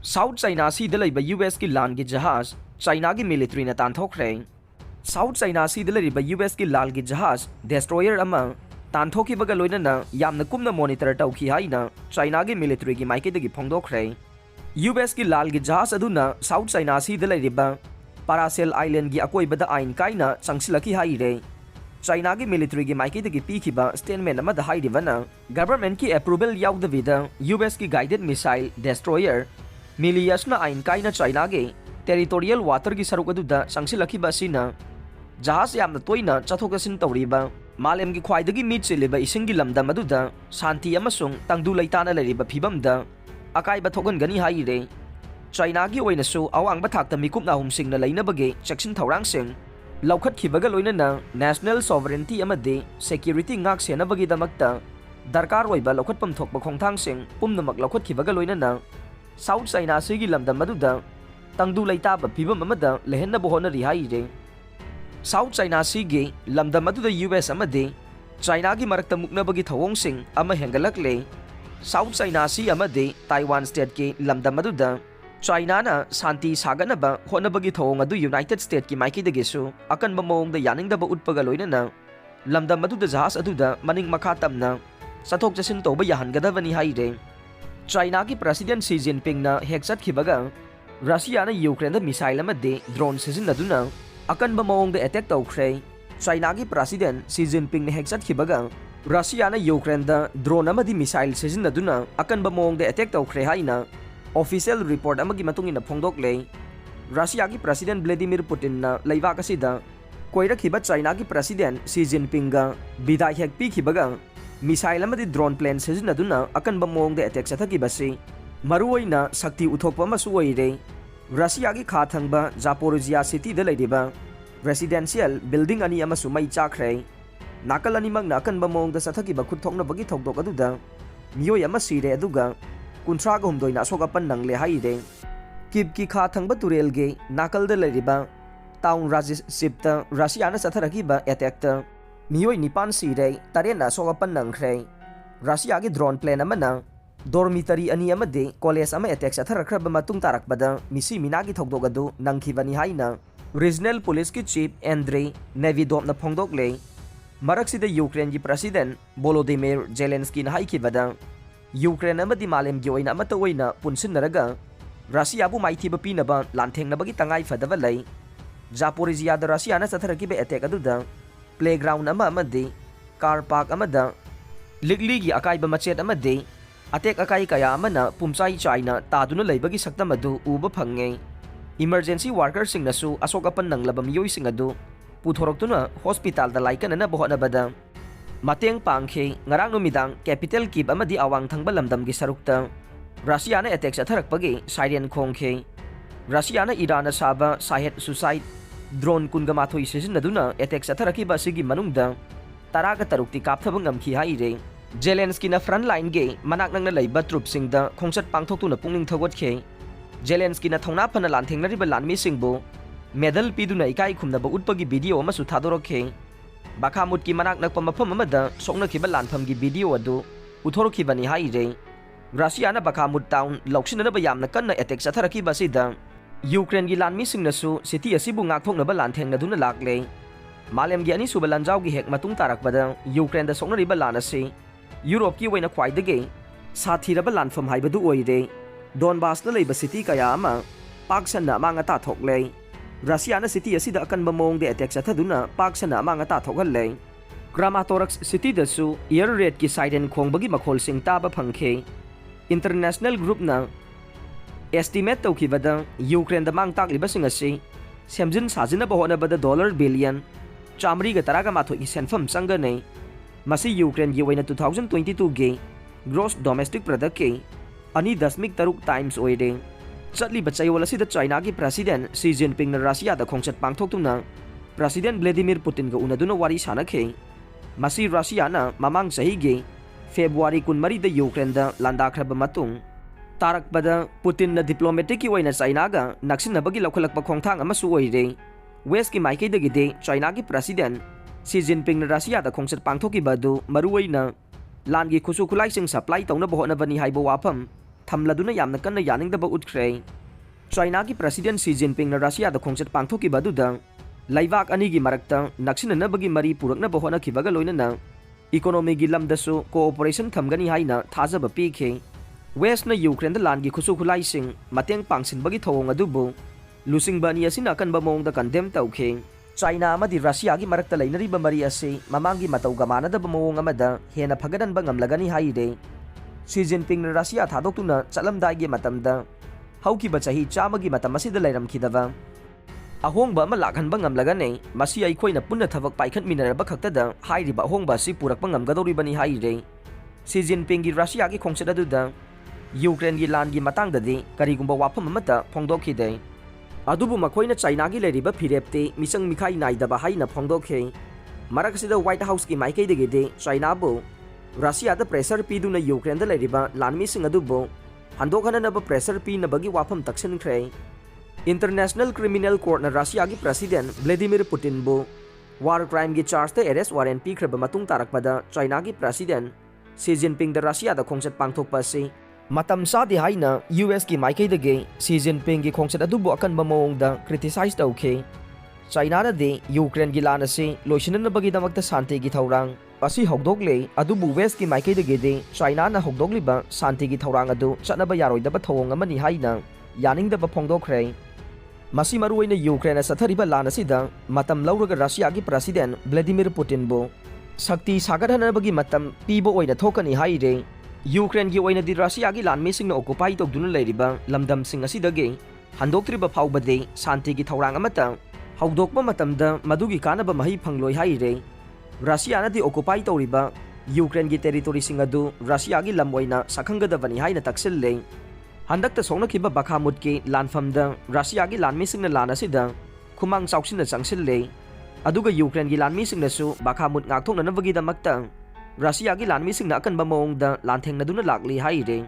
South China Sea da leiba US ki lan gi jahaj China gi military na Tanthokhre. South China Sea da leiba US ki lal gi jahaj destroyer ama Tanthokhre loina na yamna kumna monitor tawki haina China gi military gi maike dagi phongdokhre. US ki lal gi jahaj aduna South China Sea da leiba Paracel Island gi akoi bada ain kaina changsilaki haire. China gi military gi maike dagi pikhiba statement ama da haidivana government ki approval yaudavida US ki guided missile destroyer Miliasna ain kaina China ge territorial water gi saruk aduda sangsilakhiba asina jahaj yamna toina chathoksin tawriba malem gi khwaidagi mit chiliba isingi lamdam aduda shanti amasung tangdu leitana leriba phibamda akaiba thogan gani haire. China gi oina su awangba thakta mikupna humsingna leinabage cheksin thorang sing laukhatkibaga loinana national sovereignty amade security ngak senabagi damakta darkar oiba laukhatpam thokba khongthang sing pumnamak laukhatkibaga loinana South China Sea gi lamdam aduda tangdu leitaba phibam amada lehenna bohona rihaire. South China Sea gi lamdam aduda US amade China gi marakta muknabagi thawong sing ama hengalakle. South China Sea amade Taiwan state ki lamdam aduda China na shanti saganaba honabagi thawong adu United States ki maiki dagisu Akanba Maongda yaningdaba utpaga loinana lamdam aduda jahaj aduda maning makha tamna sathok jasin toba yahangadabani haire. China ki President Xi Jinping na hek Chatkhibaga Russia na Ukraine da missile amade drone Sijinnaduna Akanba Maongda attack Toukhre. China ki President Xi Jinping na hek Chatkhibaga Russia na Ukraine da drone amadi missile Sijinnaduna Akanba Maongda attack Toukhre haina official report amagi matungina phongdoklei. Russia ki President Vladimir Putin na Leiba kasida koirakhiba China ki President Xi Jinping ga bidai hek pikhibaga missile amadi drone plane Sijinnaduna Akanba Maongda attack chathakibasi maruoina sakti uthokpa masu oire. Russia ki kha thangba Zaporizhia city da leidiba residential building ani amasu mai chakhre nakal ani magna Akanba Maongda chathakiba khutthokna bagi thokdok aduda miyoi ama sire aduga kunthra ga humdoi na soga pan nangle haire. Kip ki kha thangba turel ge nakal da leidiba town Rajesh sipta Russia na chatharakiba attack ta miyoi nipan sire tarena soga pan nangkhre. Russia ki drone plane amana dormitory ani amade college ama attack chatharakraba matung tarakbada misi minagi thokdogadu nangkhibani haina regional police ki chief Andrei Nevidov na phongdokle. Maraksida Ukraine ki president Volodymyr Zelensky na haikibada Ukraine amadi malem gi oina amata oina punsinnaraga Russia bu maithiba pinaba lanthengnabagi tangai fadaba lei. Zaporizhia da Russia na chatharakiba attack aduda playground ama amade car park amada ligli gi akaiba machet amade attack akai kaya amana pumchai China taduna leibagi saktam adu uba phange. Emergency workers sing nasu asokapan nanglaba miyoi sing adu puthoroktuna hospital da laikanana bohonabada mateng pangkhe ngarang numidang capital kip amadi awang thangba lamdam gi sarukta Russia na attack chatharakpagi siren khongkhe. Russia na Iran na saba sahet suicide drone kunga mathoi Sijinnaduna attack chatharakiba sigi manungda taraga tarukti kapthaba ngamkhi haire. Zelensky na front line ge manak nangna leiba troop singda khongchat pangthoktuna pungning thawatke. Zelensky na thongna phana lanthengnariba lanmi singbu medal piduna ikai khumnaba utpagi video amasu thadorokhe. Bakhmut ki manak nakpa mafam amada soknakhiba lanpham gi video adu uthorokhibani haire. Russia na Bakhmut town loksinanaba yamna kanna attack chatharakiba sida Ukraine gi lanmi singnasu city asibu ngakthoknaba lanthengnaduna lakle. Malem gi ani suba lanjau gi hek matung tarakbada Ukraine da soknariba lanasi Europe ki waina khwaidage sathiraba lanfam haibadu oire. Donbass na leiba city kaya ama paksanna mangata thokle. Russia na city asida Akanba Maongda attack chathaduna paksanna mangata thokhalle. Kramatorsk city da su air raid ki siren khongbagi makhol sing taba phangkhe. International group na estimate tawkhibada Ukraine da mang takliba sing asi semjin sajina bahonabada $1 billion chamri ga taraga mathoi ki senfam sangane. Masi Ukraine gi waina 2022 ge gross domestic product ke ani 0.3 times oire. Chatli bachayol asida China ki President Xi Jinping na Russia da khongchat pangthoktuna President Vladimir Putin ga unaduna wari sanakhe. Masi Russia na mamang sahi ge February 13 da Ukraine da landakhraba matung tarakbada Putin na diplomatic ki waina China ga naksinabagi lokhalakpa khongthang amasu oire. West ki maikei dagi de China ki President Xi Jinping na Russia da khongchat pangthokibadu maruoina langi khusu khulai sing supply tawna bohona bani haibo wafam थमलदुना यामना कन्ना यानिंगदबा उठ्ख्रे China की president सी Jinping ना Russia दा खोंगचत पांगथोकिबा दुदा लाइबाक अनि की मरक्ता नक्सिननबगी मरी पुरकनबा होनाखिबगा लोइनना economy की लमदसु cooperation थमगनी हाइना थाजबा पीखे waste ना Ukraine दा लान की खुसु खुलाइसिंग मतेंग पांगसिनबगी थौंग अदुबु लुसिंगबा अनि असिना अकनबा मोंगदा कंडेम तौखे चाइना अमदी रशिया की मरक्ता लैनरिबा मरी असे ममांगी मतौगा मानदबा मोंग अमदा हेना फगदनबा ngamlagani हाइदे सी जिनपिंग ना रशिया थादोक्तुना चलमदाइगे मतमदा हौकिबा चाही चामगी मतम असिदा लैरमखिदबा अहोंगबा अमा लाखनबा ngamlagane मसी अइखोइना पुन्ना थबक पाइखतमिनरबा खक्तदा हाइरिबा अहोंगबा असि पुरकपा ngamगदौरिबनी हाइरे सी जिनपिंग की रशिया की खोंगचत अदुदा यूक्रेन की लान की मतंगददी करिगुंबा वाफम अमता फोंदोखिदे अदुबु मखोइना चाइना की लेरिबा फिरेप्ते मिसंग मिखाई नाइदबा हाइना फोंदोखे मरकसिदा व्हाइट हाउस की माइकैदगेदे चाइनाबु रशिया दा प्रेशर पीदुना यूक्रेन दा लेरिबा लानमिसिंग अदुबु हंदोखननबा प्रेशर पीनबगी वाफम तक्सनख्रे इंटरनेशनल क्रिमिनल कोर्ट ना रशिया की प्रेसिडेंट व्लादिमीर पुतिन बु वार क्राइम की चार्ज दा अरेस्ट वारंट पीख्रबा मतुंग तारकपदा चाइना की प्रेसिडेंट सी जिनपिंग दा रशिया दा खोंगचत पांगथोकपासे मतम सादे हाइना यूएस की माइकैदगे सी जिनपिंग की खोंगचत अदुबु अकनबा मोंगदा क्रिटिसाइज तौखे चाइना दे यूक्रेन की लान असे लोइसिननबगीदमक्ता शांति की थौरांग असी हौदोकले अदुबु वेस्ट की माइकैदगेदे चाइना ना हौदोकलिबा शांति की थौरांग अदु चटनबा यारोइदबा थौंग अमनी हाइना यानिंगदबा फोंदोखरे मसी मरुओइना यूक्रेन सथरिबा लान असिदा मतम लौरगा रशिया की प्रेसिडेंट व्लादिमीर पुतिन बु शक्ति सागरहनबगी मतम पीबो ओइना थोकनी हाइरे यूक्रेन की ओइनादि रशिया की लानमीसिंगना ऑक्युपाई तौदुना लैरिबा लमदमसिंग असिदगे हंदोक्त्रिबा फाउबदे शांति की थौरांग अमता हौदोकबा मतमदा मदुगी कानबा मही फंगलोय हाइरे रशिया नदी ऑक्युपाई तौरिबा यूक्रेन की टेरिटोरीसिंग अदु रशिया की लम ओइना सखंगदबनी हाइना तक्सिल्ले हंदक्ता सोंगनखिबा बखामुट की लानफमदा रशिया की लानमीसिंगना लान असिदा खुमांग चाउसिना चंगसिल्ले अदुगा यूक्रेन की लानमीसिंगनासु बखामुट ngakthoknanabagidamक्ता रशिया की लानमीसिंगना अकनबा मोंगदा लानथेंगनदुना लाक्ली हाइरे